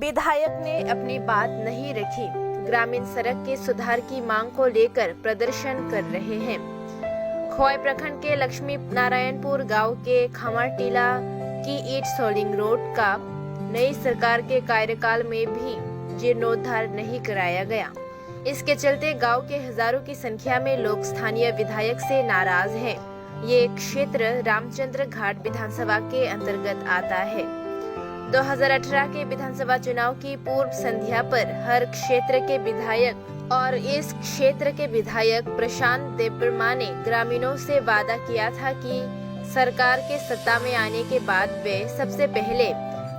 विधायक ने अपनी बात नहीं रखी। ग्रामीण सड़क के सुधार की मांग को लेकर प्रदर्शन कर रहे हैं। खोय प्रखंड के लक्ष्मी नारायणपुर गांव के खमाटीला की ईट सोलिंग रोड का नई सरकार के कार्यकाल में भी जीर्णोद्धार नहीं कराया गया। इसके चलते गांव के हजारों की संख्या में लोग स्थानीय विधायक से नाराज हैं। ये क्षेत्र रामचंद्र घाट विधानसभा के अंतर्गत आता है। 2018 के विधानसभा चुनाव की पूर्व संध्या पर हर क्षेत्र के विधायक और इस क्षेत्र के विधायक प्रशांत देबबर्मा ने ग्रामीणों से वादा किया था कि सरकार के सत्ता में आने के बाद वे सबसे पहले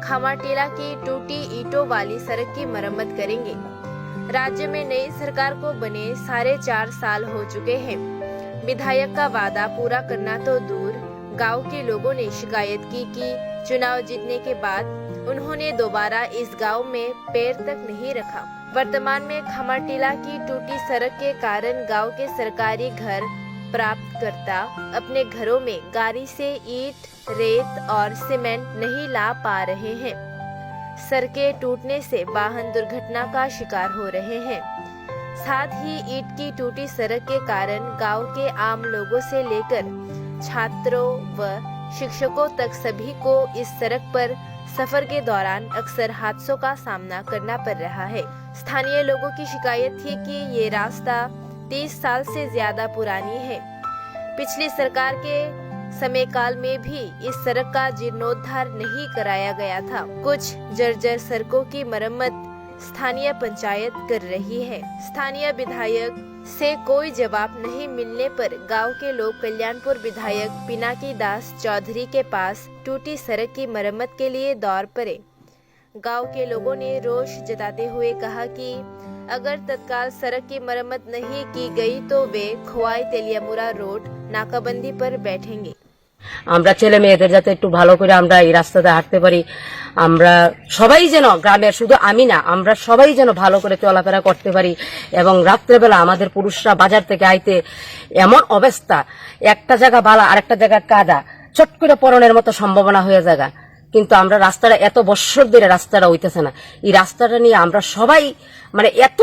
खमाटीला की टूटी ईंटों वाली सड़क की मरम्मत करेंगे। राज्य में नई सरकार को बने 4.5 साल हो चुके हैं। विधायक का वादा पूरा करना तो दूर, गांव के लोगों ने शिकायत की कि चुनाव जीतने के बाद उन्होंने दोबारा इस गांव में पैर तक नहीं रखा। वर्तमान में खमाटीला की टूटी सड़क के कारण गांव के सरकारी घर प्राप्तकर्ता अपने घरों में गाड़ी से ईंट, रेत और सीमेंट नहीं ला पा रहे हैं। सड़कें टूटने से वाहन दुर्घटना का शिकार हो रहे हैं। साथ ही ईंट की टूटी सड़क के कारण गांव के आम लोगों से लेकर छात्रों व शिक्षकों तक सभी को इस सड़क पर सफर के दौरान अक्सर हादसों का सामना करना पड़ रहा है। स्थानीय लोगों की शिकायत थी कि ये रास्ता 30 साल से ज्यादा पुरानी है। पिछली सरकार के समय काल में भी इस सड़क का जीर्णोद्धार नहीं कराया गया था। कुछ जर्जर सड़कों की मरम्मत स्थानीय पंचायत कर रही है। स्थानीय विधायक से कोई जवाब नहीं मिलने पर गांव के लोग कल्याणपुर विधायक पिनाकी दास चौधरी के पास टूटी सड़क की मरम्मत के लिए दौड़ पड़े। गांव के लोगों ने रोष जताते हुए कहा कि अगर तत्काल सड़क की मरम्मत नहीं की गई तो वे खोवाई तेलियामुरा रोड नाकाबंदी पर बैठेंगे। আমরা ছেলে মেয়েদের যাতে একটু ভালো করে আমরা এই রাস্তাতে হাঁটতে পারি, আমরা সবাই যেন গ্রামের, শুধু আমি না, আমরা সবাই যেন ভালো করে চলাফেরা করতে পারি। এবং রাত্রেবেলা আমাদের পুরুষরা বাজার থেকে আইতে এমন অবস্থা, একটা জায়গা বালা আরেকটা জায়গা কাদা, চট করে পরনের মতো সম্ভাবনা হয়ে যায়। কিন্তু আমরা রাস্তাটা এত বছর ধরে রাস্তাটা হইতেছে না। এই রাস্তাটা নিয়ে আমরা সবাই মানে এত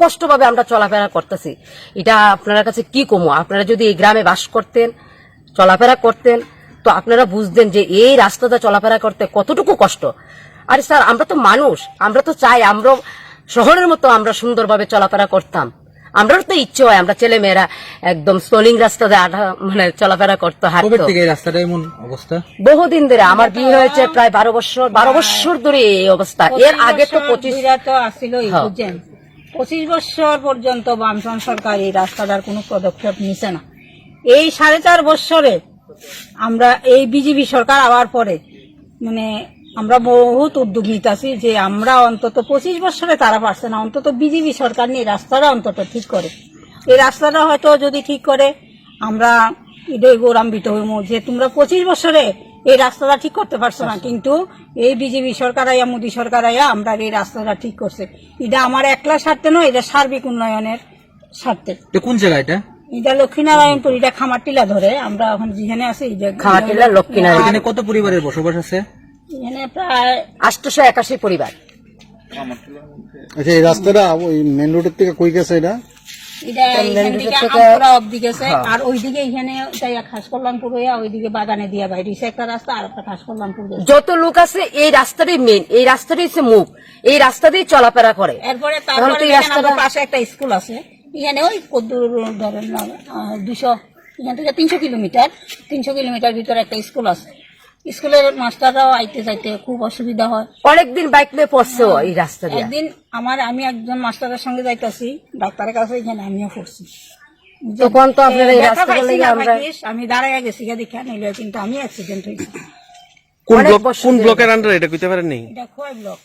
কষ্টভাবে আমরা চলাফেরা করতেছি। এটা আপনার কাছে কি কমু, আপনারা যদি এই গ্রামে বাস করতেন, চলাফেরা করতেন, তো আপনারা বুঝতেন যে এই রাস্তাটা চলাফেরা করতে কতটুকু কষ্ট। আরে স্যার, আমরা তো মানুষ, আমরা তো চাই আমরা শহরের মতো আমরা সুন্দরভাবে চলাফেরা করতাম। আমরাও তো ইচ্ছে হয় আমরা ছেলে মেয়েরা একদম স্লোলিং রাস্তাতে মানে চলাফেরা করতো, হাঁটতো। বহুদিন ধরে আমার বিয়ে হয়েছে প্রায় 12 বছর ধরে এই অবস্থা। এর আগে তো 25 বছর পর্যন্ত বামফ্রন্ট সরকার এই রাস্তাটার কোনো পদক্ষেপ নিছে না। এই 4.5 বছরে আমরা এই বিজেপি সরকার আবার পরে মানে আমরা বহুত উদ্যোগ নিতেছি যে আমরা অন্তত 25 বছরে তারা পারছে না, অন্তত বিজেপি সরকার নিয়ে রাস্তাটা অন্তত ঠিক করে। এই রাস্তাটা হয়তো যদি ঠিক করে আমরা এটাই গৌরবান্বিত হইব যে তোমরা 25 বছরে এই রাস্তাটা ঠিক করতে পারছো না, কিন্তু এই বিজেপি সরকার আইয়া, মোদী সরকার আইয়া আমরা এই রাস্তাটা ঠিক করছে। এটা আমার একলা স্বার্থে নয়, এটা সার্বিক উন্নয়নের স্বার্থে। কোন জায়গা এটা? এটা লক্ষ্মীনারায়ণপুর, এটা খামারটিলা ধরে আমরা এখন যেখানে আছি খামারটিলা লক্ষ্মীনারায়ণ। এখানে কত পরিবারের বসবাস আছে? এখানে প্রায় 881 পরিবার। আচ্ছা, এই রাস্তাটা ওই মেন রোডের থেকে কই গেছে? এটা অব্দি গেছে, আর ওইদিকে এখানে খাস কল্যাণপুর হইয়া ওইদিকে বাগানে দিয়া বাইরে একটা রাস্তা, আর একটা খাস কল্যাণপুর। যত লোক আছে এই রাস্তাটাই মেন, এই রাস্তাটাই হচ্ছে মুখ, এই রাস্তাতেই চলাফেরা করে। এরপরে পাশে একটা স্কুল আছে, এখানে ওই ধরেন 200 এখান থেকে 300 কিলোমিটার ভিতরে একটা স্কুল আছে। স্কুলের মাস্টাররাও আইতে যাইতে খুব অসুবিধা হয়। অনেকদিন বাইক নিয়ে পড়ছে এই রাস্তা দিয়ে। একদিন আমি একজন মাস্টারের সঙ্গে যাইতেছি ডাক্তারের কাছে, এখানে আমিও পড়ছি। তখন তো আপনার এই রাস্তাটা লাগে আমি দাঁড়াইয়া গেছি দেখা নিলে, কিন্তু আমি অ্যাক্সিডেন্ট হয়েছি। কোন ব্লকের আন্ডারে এটা কইতে পারেন? এটা খোয়াই ব্লক।